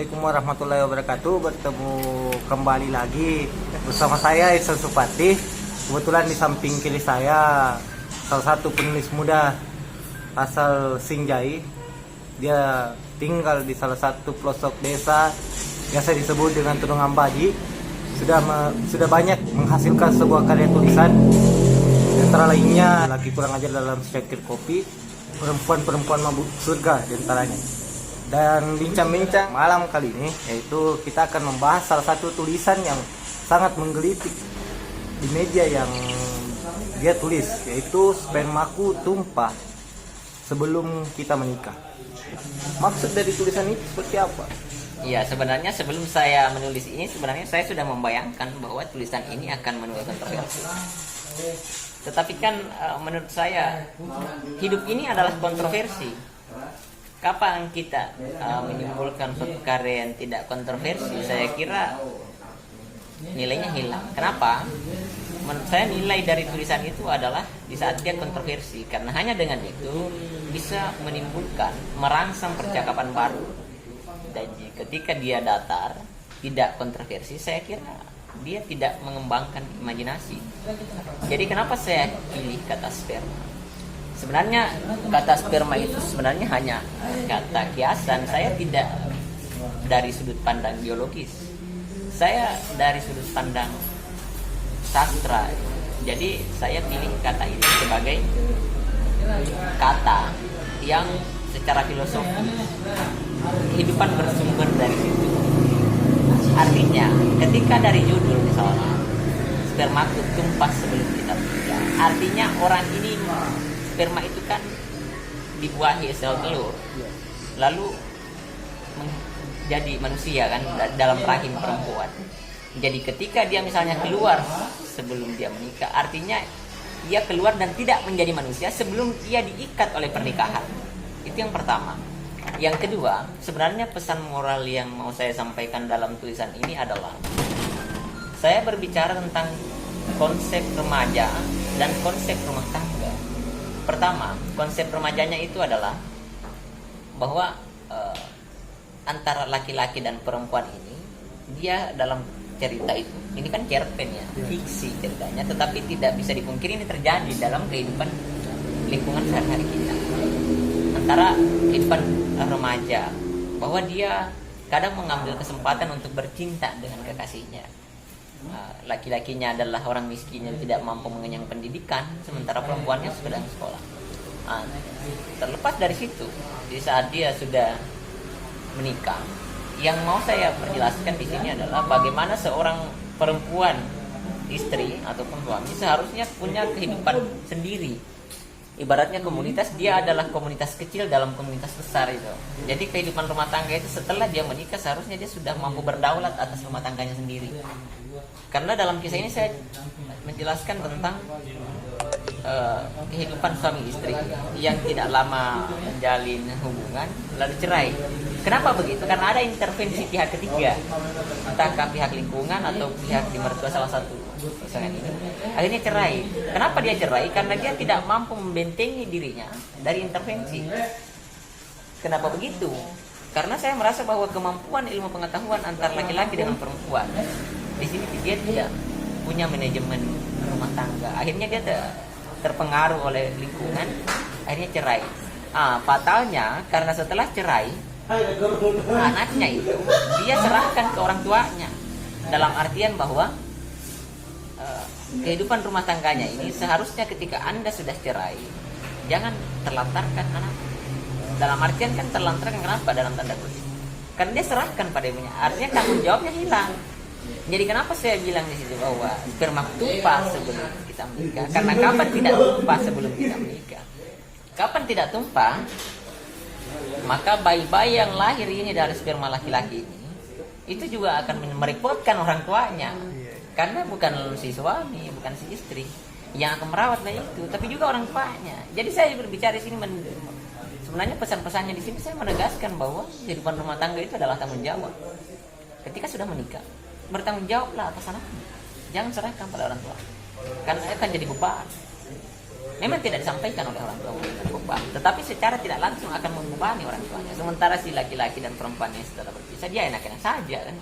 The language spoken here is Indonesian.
Assalamualaikum warahmatullahi wabarakatuh. Bertemu kembali lagi bersama saya Ihsan Supati. Kebetulan di samping kiri saya salah satu penulis muda asal Singjai. Dia tinggal di salah satu pelosok desa biasa disebut dengan Tunungan Baji. Sudah banyak menghasilkan sebuah karya tulisan. Antara lainnya Laki Kurang Ajar Dalam Secangkir Kopi, Perempuan-perempuan Mabuk Surga diantaranya. Dan bincang-bincang malam kali ini yaitu kita akan membahas salah satu tulisan yang sangat menggelitik di media yang dia tulis, yaitu spermaku tumpah sebelum kita menikah. Maksud dari tulisan ini seperti apa? Ya, sebenarnya sebelum saya menulis ini, sebenarnya saya sudah membayangkan bahwa tulisan ini akan menuai kontroversi. Tetapi kan menurut saya hidup ini adalah kontroversi. Kapan kita menimbulkan suatu karya yang tidak kontroversi, saya kira nilainya hilang. Kenapa? Menurut saya nilai dari tulisan itu adalah di saat dia kontroversi, karena hanya dengan itu bisa menimbulkan, merangsang percakapan baru. Dan ketika dia datar, tidak kontroversi, saya kira dia tidak mengembangkan imajinasi. Jadi kenapa saya pilih kata sperma? Sebenarnya kata sperma itu sebenarnya hanya kata kiasan. Saya tidak dari sudut pandang biologis, saya dari sudut pandang sastra. Jadi saya pilih kata ini sebagai kata yang secara filosofi kehidupan bersumber dari situ. Artinya ketika dari judul misalnya spermaku tumpah sebelum kita menikah, artinya orang ini, sperma itu kan dibuahi sel telur, lalu menjadi manusia kan dalam rahim perempuan. Jadi ketika dia misalnya keluar sebelum dia menikah, artinya dia keluar dan tidak menjadi manusia sebelum dia diikat oleh pernikahan. Itu yang pertama. Yang kedua, sebenarnya pesan moral yang mau saya sampaikan dalam tulisan ini adalah saya berbicara tentang konsep remaja dan konsep rumah tangga. Pertama, konsep remajanya itu adalah bahwa antara laki-laki dan perempuan ini, dia dalam cerita itu, ini kan cerpen ya, fiksi ceritanya, tetapi tidak bisa dipungkiri ini terjadi dalam kehidupan lingkungan sehari-hari kita. Antara kehidupan remaja, bahwa dia kadang mengambil kesempatan untuk bercinta dengan kekasihnya. Laki-lakinya adalah orang miskin yang tidak mampu mengenyang pendidikan, sementara perempuannya sedang sekolah. Terlepas dari situ, di saat dia sudah menikah, yang mau saya perjelaskan di sini adalah bagaimana seorang perempuan, istri ataupun suami seharusnya punya kehidupan sendiri. Ibaratnya komunitas, dia adalah komunitas kecil dalam komunitas besar itu. Jadi kehidupan rumah tangga itu setelah dia menikah seharusnya dia sudah mampu berdaulat atas rumah tangganya sendiri. Karena dalam kisah ini saya menjelaskan tentang kehidupan suami istri yang tidak lama menjalin hubungan lalu cerai. Kenapa begitu? Karena ada intervensi pihak ketiga, entahkah pihak lingkungan atau pihak di mertua salah satu pasangan ini. Akhirnya cerai. Kenapa dia cerai? Karena dia tidak mampu membentengi dirinya dari intervensi. Kenapa begitu? Karena saya merasa bahwa kemampuan ilmu pengetahuan antara laki-laki dengan perempuan, di sini dia tidak punya manajemen rumah tangga. Akhirnya dia terpengaruh oleh lingkungan, akhirnya cerai. Fatalnya karena setelah cerai, anaknya itu dia serahkan ke orang tuanya, dalam artian bahwa kehidupan rumah tangganya ini seharusnya ketika Anda sudah cerai, jangan terlantarkan anak. Dalam artian kan terlantarkan kenapa dalam tanda kutip? Karena dia serahkan pada ibunya, artinya tanggung jawabnya hilang. Jadi kenapa saya bilang di situ bahwa sperma tumpah sebelum kita menikah? Karena kapan tidak tumpah sebelum kita menikah? Kapan tidak tumpah? Maka bayi-bayi yang lahir ini dari sperma laki-laki ini, itu juga akan merepotkan orang tuanya. Karena bukan si suami, bukan si istri yang akan merawat bayi itu, tapi juga orang tuanya. Jadi saya berbicara di sini, sebenarnya pesan-pesannya di sini saya menegaskan bahwa kehidupan rumah tangga itu adalah tanggung jawab. Ketika sudah menikah, bertanggung jawablah atas anaknya. Jangan serahkan pada orang tua, karena akan jadi beban. Memang tidak disampaikan oleh orang tua narkoba, tetapi secara tidak langsung akan membebani orang tuanya. Sementara si laki-laki dan perempuan yang setelah berpisah dia enak-enak saja kan.